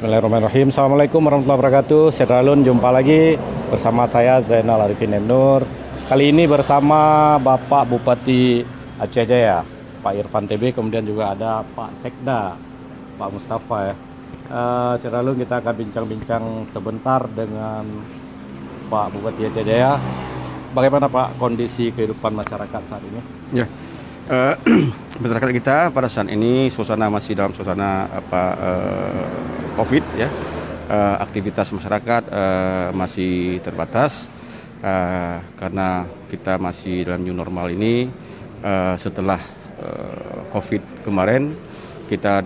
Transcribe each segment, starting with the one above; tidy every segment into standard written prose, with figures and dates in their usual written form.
Bismillahirrahmanirrahim. Assalamualaikum warahmatullahi wabarakatuh. Sedralun, jumpa lagi bersama saya Zainal Arifin M. Nur. Kali ini bersama Bapak Bupati Aceh Jaya, Pak Irfan TB, kemudian juga ada Pak Sekda, Pak Mustafa ya. Sedralun, kita akan bincang-bincang sebentar dengan Pak Bupati Aceh Jaya. Bagaimana Pak kondisi kehidupan masyarakat saat ini? Ya, masyarakat kita pada saat ini suasana masih dalam suasana COVID ya. Aktivitas masyarakat masih terbatas karena kita masih dalam new normal ini. Setelah COVID kemarin kita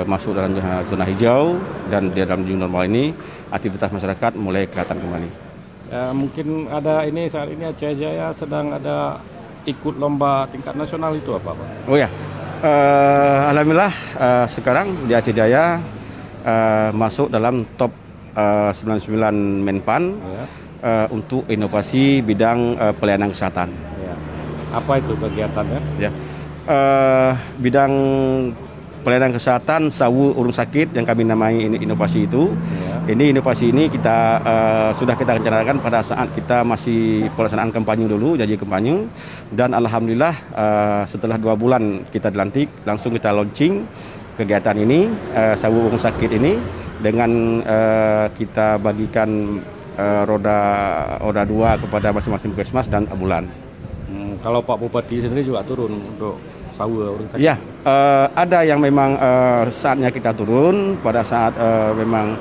masuk dalam zona hijau, dan di dalam new normal ini aktivitas masyarakat mulai kelihatan kembali. Mungkin ada ini saat ini Aceh Jaya sedang ada ikut lomba tingkat nasional itu apa Pak? Oh ya, alhamdulillah sekarang di Aceh Jaya masuk dalam top 99 Menpan Ya. untuk inovasi bidang pelayanan kesehatan. Ya. Apa itu kegiatannya? Ya, bidang pelayanan kesehatan sawu urung sakit yang kami namai ini inovasi itu. Ya. Ini inovasi ini kita sudah kita rencanakan pada saat kita masih pelaksanaan kampanye dulu, janji kampanye, dan alhamdulillah setelah 2 bulan kita dilantik, langsung kita launching kegiatan ini, sawu urung sakit ini, dengan kita bagikan roda 2 kepada masing-masing puskesmas dan ambulan. Kalau Pak Bupati sendiri juga turun untuk sawu urung sakit? Ya, ada yang memang saatnya kita turun pada saat memang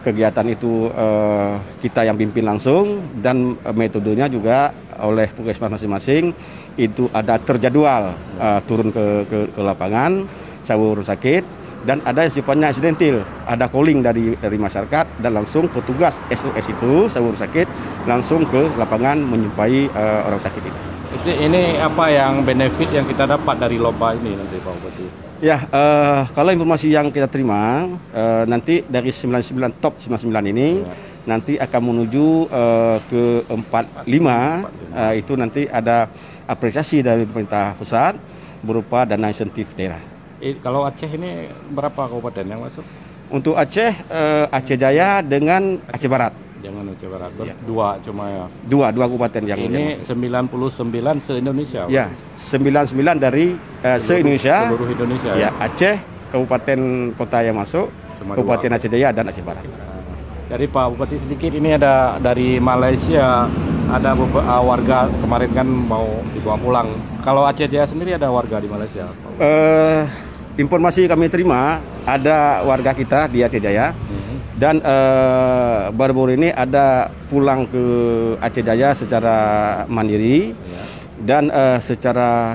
kegiatan itu kita yang pimpin langsung, dan metodenya juga oleh puskesmas masing-masing itu ada terjadwal turun ke lapangan sawu urung sakit, dan ada yang sifatnya insidentil, ada calling dari masyarakat, dan langsung petugas SOS itu sawu urung sakit langsung ke lapangan menjumpai orang sakit itu. Ini apa yang benefit yang kita dapat dari lomba ini nanti Pak Bupati? Ya, kalau informasi yang kita terima, nanti dari 99 top 99 ini nanti akan menuju ke 45, itu nanti ada apresiasi dari pemerintah pusat berupa dana insentif daerah. Kalau Aceh ini berapa kabupaten yang masuk? Untuk Aceh Jaya dengan Aceh Barat. Jangan Aceh Barat, Ya. Dua cuma ya. Dua kabupaten yang Ini masuk. 99 se-Indonesia. Ya, 99 dari se-Indonesia. Seluruh Indonesia. Ya, Aceh, kabupaten kota yang masuk, Cuma Kabupaten dua. Aceh Jaya dan Aceh Barat. Jadi Pak Bupati sedikit ini ada dari Malaysia, ada warga kemarin kan mau dibawa pulang. Kalau Aceh Jaya sendiri ada warga di Malaysia? Informasi kami terima ada warga kita di Aceh Jaya, dan baru-baru ini ada pulang ke Aceh Jaya secara mandiri, dan secara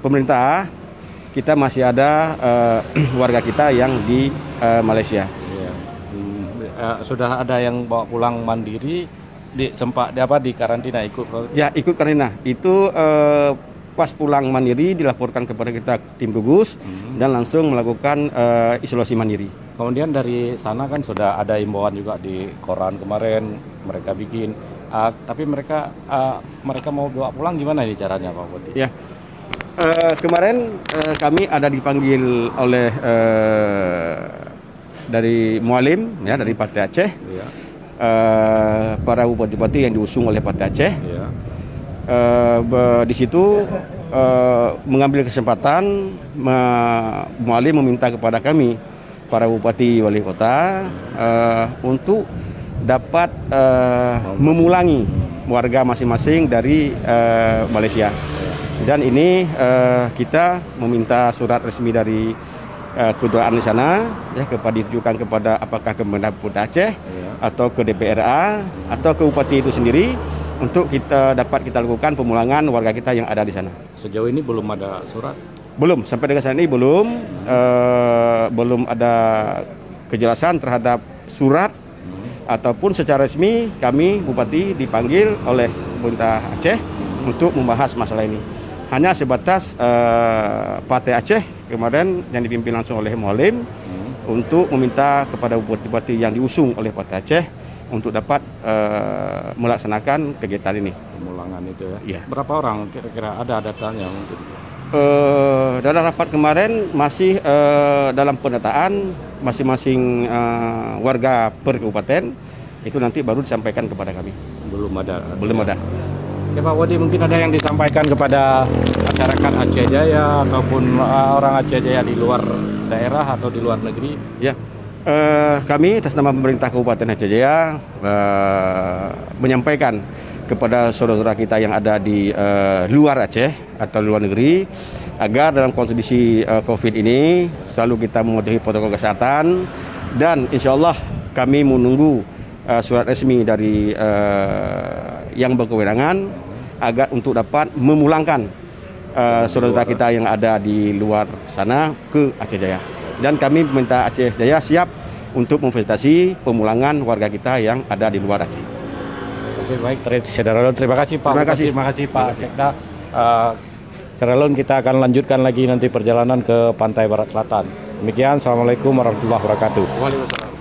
pemerintah kita masih ada warga kita yang di Malaysia. Sudah ada yang bawa pulang mandiri, sempat di karantina ikut? Ya, ikut karantina. Itu pas pulang mandiri dilaporkan kepada kita tim gugus, dan langsung melakukan isolasi mandiri. Kemudian dari sana kan sudah ada imbauan juga di koran kemarin mereka bikin, tapi mereka mau bawa pulang gimana ini caranya Pak Bupati? Ya, kemarin kami ada dipanggil oleh dari Mualim ya, dari Partai Aceh, Ya. para bupati-bupati yang diusung oleh Partai Aceh. Ya. Di situ mengambil kesempatan, Mualim meminta kepada kami para bupati wali kota untuk dapat memulangi warga masing-masing dari Malaysia. Dan ini kita meminta surat resmi dari kedutaan di sana ya, ditujukan kepada apakah ke Mendagri Aceh atau ke DPRA atau ke bupati itu sendiri, untuk kita lakukan pemulangan warga kita yang ada di sana. Sejauh ini belum ada surat? Belum, sampai dengan saat ini belum ada kejelasan terhadap surat, ataupun secara resmi kami bupati dipanggil oleh pemerintah Aceh untuk membahas masalah ini. Hanya sebatas Partai Aceh kemarin yang dipimpin langsung oleh Mualim untuk meminta kepada bupati-bupati yang diusung oleh Partai Aceh untuk dapat melaksanakan kegiatan ini. Pemulangan itu ya? Iya. Berapa orang kira-kira ada datanya mungkin? Dalam rapat kemarin masih dalam pendataan masing-masing warga per kabupaten itu nanti baru disampaikan kepada kami. Belum ada. Belum ada. Oke Pak Wadi, mungkin ada yang disampaikan kepada masyarakat Aceh Jaya ataupun orang Aceh Jaya di luar daerah atau di luar negeri? Ya, kami atas nama pemerintah Kabupaten Aceh Jaya menyampaikan kepada saudara kita yang ada di luar Aceh atau luar negeri agar dalam kondisi COVID ini selalu kita mematuhi protokol kesehatan, dan insya Allah kami menunggu surat resmi dari yang berkewenangan agar untuk dapat memulangkan saudara kita yang ada di luar sana ke Aceh Jaya. Dan kami minta Aceh Jaya siap untuk memfasilitasi pemulangan warga kita yang ada di luar Aceh. Oke, baik, terima kasih Pak. Terima kasih Pak Sekda. Seralun kita akan lanjutkan lagi nanti perjalanan ke pantai barat selatan. Demikian, assalamualaikum warahmatullahi wabarakatuh. Waalaikumsalam.